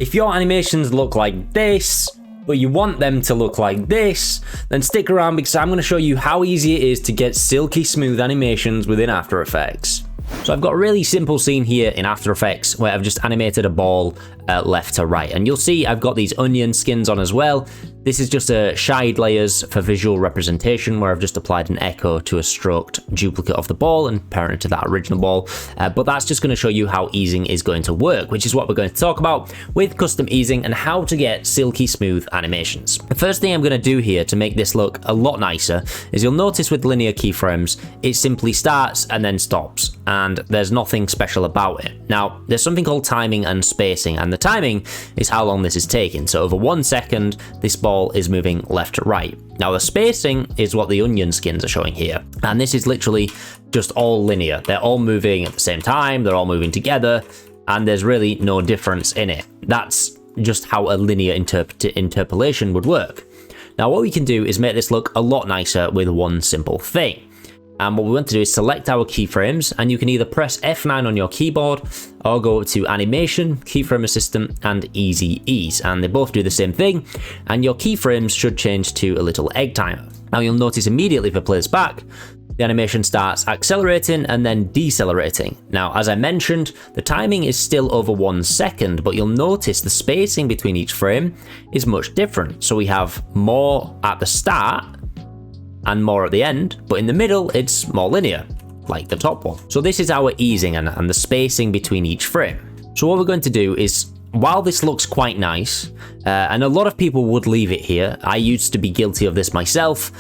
If your animations look like this, but you want them to look like this, then stick around because I'm going to show you how easy it is to get silky smooth animations within After Effects. So I've got a really simple scene here in After Effects where I've just animated a ball left to right, and you'll see I've got these onion skins on as well. This is just a shade layers for visual representation where I've just applied an echo to a stroked duplicate of the ball and parent to that original ball, but that's just going to show you how easing is going to work, which is what we're going to talk about with custom easing and how to get silky smooth animations. The first thing I'm going to do here to make this look a lot nicer is you'll notice with linear keyframes it simply starts and then stops, and there's nothing special about it. Now there's something called timing and spacing, and the timing is how long this is taking. So over 1 second this ball is moving left to right. Now the spacing is what the onion skins are showing here, and this is literally just all linear. They're all moving at the same time, they're all moving together, and there's really no difference in it. That's just how a linear interpolation would work. Now what we can do is make this look a lot nicer with one simple thing. And what we want to do is select our keyframes, and you can either press F9 on your keyboard or go to Animation, Keyframe Assistant, and Easy Ease, and they both do the same thing, and your keyframes should change to a little egg timer. Now you'll notice immediately if I play this back, the animation starts accelerating and then decelerating. Now as I mentioned, the timing is still over 1 second, but you'll notice the spacing between each frame is much different. So we have more at the start and more at the end, but in the middle it's more linear, like the top one. So this is our easing and the spacing between each frame. So what we're going to do is, while this looks quite nice, and a lot of people would leave it here, I used to be guilty of this myself,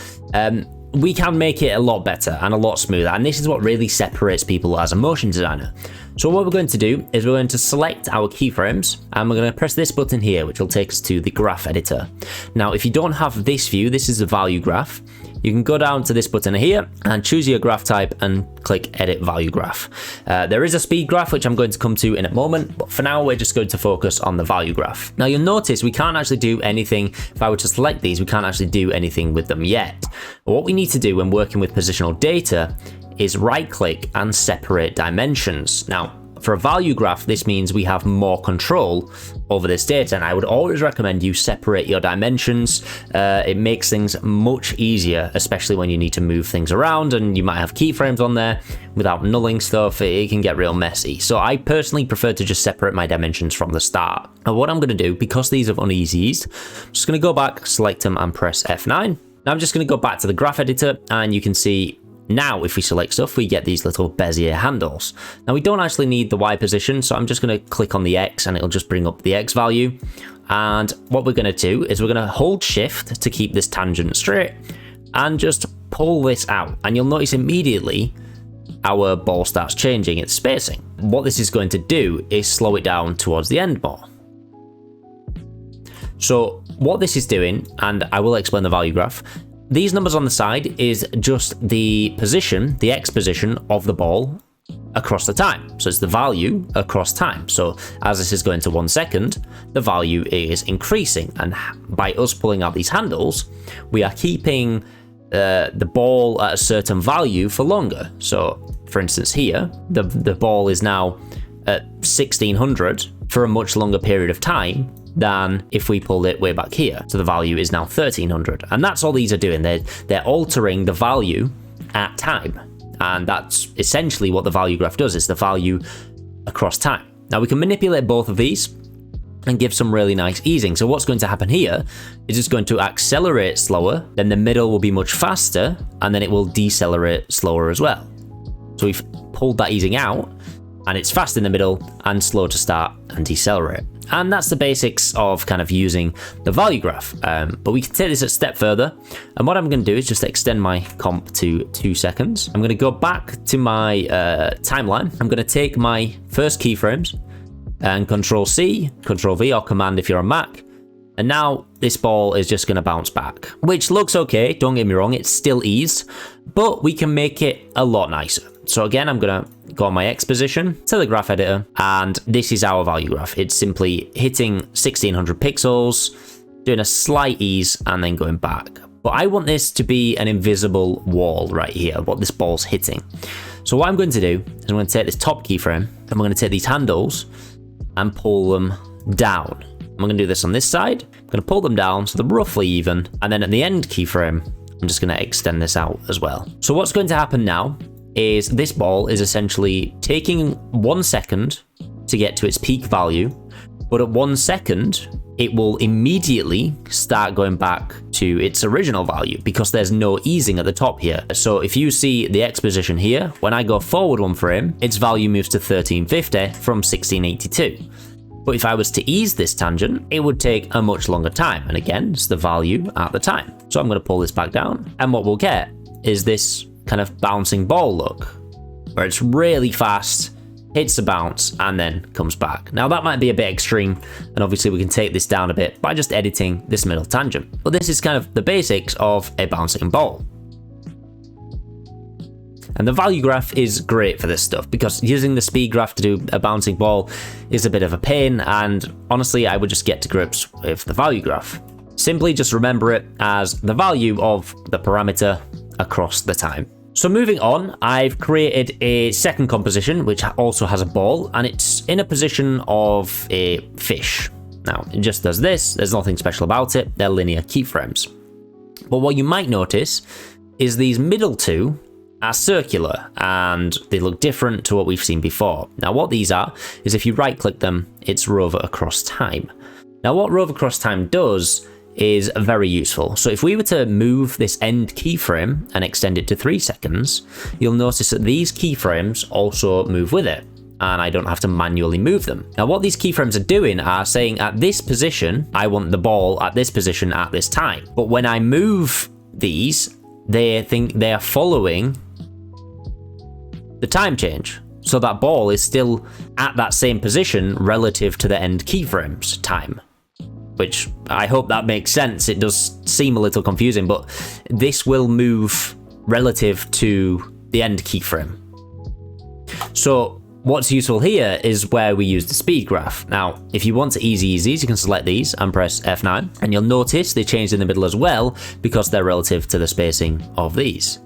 we can make it a lot better and a lot smoother, and this is what really separates people as a motion designer. So what we're going to do is we're going to select our keyframes, and we're going to press this button here, which will take us to the graph editor. Now if you don't have this view, this is the value graph. You can go down to this button here and choose your graph type and click Edit Value Graph. There is a speed graph, which I'm going to come to in a moment, but for now we're just going to focus on the value graph. Now you'll notice we can't actually do anything. If I were to select these, we can't actually do anything with them yet. But what we need to do when working with positional data is right click and separate dimensions. Now for a value graph, this means we have more control over this data, and I would always recommend you separate your dimensions. It makes things much easier, especially when you need to move things around and you might have keyframes on there without nulling stuff. It can get real messy. So I personally prefer to just separate my dimensions from the start. And what I'm going to do, because these have uneasies, I'm just going to go back, select them and press F9. Now I'm just going to go back to the graph editor, and you can see now if we select stuff, we get these little Bezier handles. Now we don't actually need the Y position, so I'm just going to click on the X and it'll just bring up the X value. And what we're going to do is we're going to hold shift to keep this tangent straight and just pull this out. And you'll notice immediately our ball starts changing its spacing. What this is going to do is slow it down towards the end more. So what this is doing, and I will explain the value graph, these numbers on the side is just the position, the X position of the ball across the time. So it's the value across time. So as this is going to 1 second, the value is increasing. And by us pulling out these handles, we are keeping the ball at a certain value for longer. So for instance here, the ball is now at 1600 for a much longer period of time than if we pulled it way back here. So the value is now 1300, and that's all these are doing. They're altering the value at time, and that's essentially what the value graph does. It's the value across time. Now we can manipulate both of these and give some really nice easing. So what's going to happen here is it's going to accelerate slower, then the middle will be much faster, and then it will decelerate slower as well. So we've pulled that easing out, and it's fast in the middle and slow to start and decelerate. And that's the basics of kind of using the value graph. But we can take this a step further. And what I'm going to do is just extend my comp to 2 seconds. I'm going to go back to my timeline. I'm going to take my first keyframes and Control C, Control V, or Command if you're on Mac. And now this ball is just going to bounce back, which looks okay. Don't get me wrong, it's still eased, but we can make it a lot nicer. So again, I'm going to go on my X position to the graph editor, and this is our value graph. It's simply hitting 1600 pixels, doing a slight ease, and then going back. But I want this to be an invisible wall right here, what this ball's hitting. So what I'm going to do is I'm going to take this top keyframe, and we're going to take these handles and pull them down. I'm going to do this on this side. I'm going to pull them down so they're roughly even. And then at the end keyframe, I'm just going to extend this out as well. So what's going to happen now is this ball is essentially taking 1 second to get to its peak value. But at 1 second, it will immediately start going back to its original value because there's no easing at the top here. So if you see the X position here, when I go forward 1 frame, its value moves to 1350 from 1682. But if I was to ease this tangent, it would take a much longer time. And again, it's the value at the time. So I'm going to pull this back down. And what we'll get is this kind of bouncing ball look, where it's really fast, hits a bounce, and then comes back. Now that might be a bit extreme, and obviously we can take this down a bit by just editing this middle tangent. But this is kind of the basics of a bouncing ball. And the value graph is great for this stuff because using the speed graph to do a bouncing ball is a bit of a pain, and honestly I would just get to grips with the value graph. Simply just remember it as the value of the parameter across the time. So moving on, I've created a second composition which also has a ball, and it's in a position of a fish. Now it just does this, there's nothing special about it, they're linear keyframes. But what you might notice is these middle two are circular and they look different to what we've seen before. Now what these are is if you right click them, it's Rove across time. Now what Rove across time does is very useful. So if we were to move this end keyframe and extend it to 3 seconds, you'll notice that these keyframes also move with it, and I don't have to manually move them. Now what these keyframes are doing are saying at this position, I want the ball at this position at this time. But when I move these, they think they are following the time change. So that ball is still at that same position relative to the end keyframe's time. Which I hope that makes sense. It does seem a little confusing, but this will move relative to the end keyframe. So what's useful here is where we use the speed graph. Now, if you want to easy these, you can select these and press F9, and you'll notice they changed in the middle as well because they're relative to the spacing of these.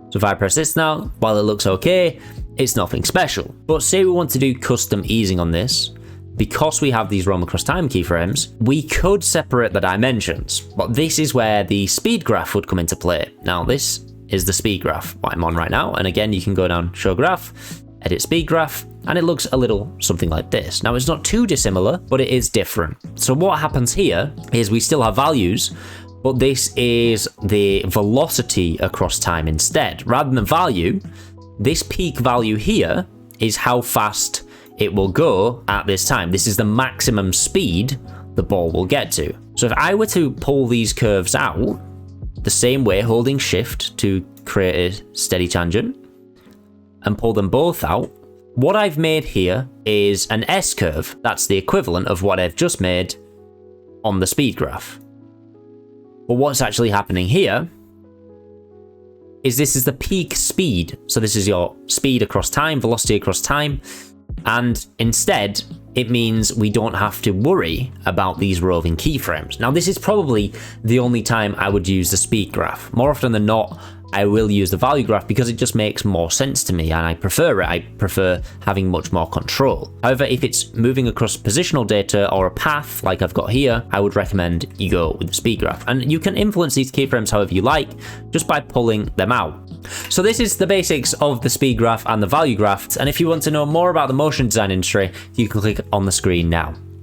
So if I press this now, while it looks okay, it's nothing special. But say we want to do custom easing on this, because we have these roam across time keyframes, we could separate the dimensions, but this is where the speed graph would come into play. Now this is the speed graph, what I'm on right now, and again you can go down show graph, edit speed graph, and it looks a little something like this. Now it's not too dissimilar, but it is different. So what happens here is we still have values, but this is the velocity across time instead. Rather than value, this peak value here is how fast it will go at this time. This is the maximum speed the ball will get to. So if I were to pull these curves out the same way, holding shift to create a steady tangent, and pull them both out, what I've made here is an S curve. That's the equivalent of what I've just made on the speed graph. But what's actually happening here is this is the peak speed. So this is your speed across time, velocity across time, and instead it means we don't have to worry about these roving keyframes. Now this is probably the only time I would use the speed graph. More often than not, I will use the value graph because it just makes more sense to me and I prefer it. I prefer having much more control. However, if it's moving across positional data or a path like I've got here, I would recommend you go with the speed graph. And you can influence these keyframes however you like just by pulling them out. So this is the basics of the speed graph and the value graph. And if you want to know more about the motion design industry, you can click on the screen now.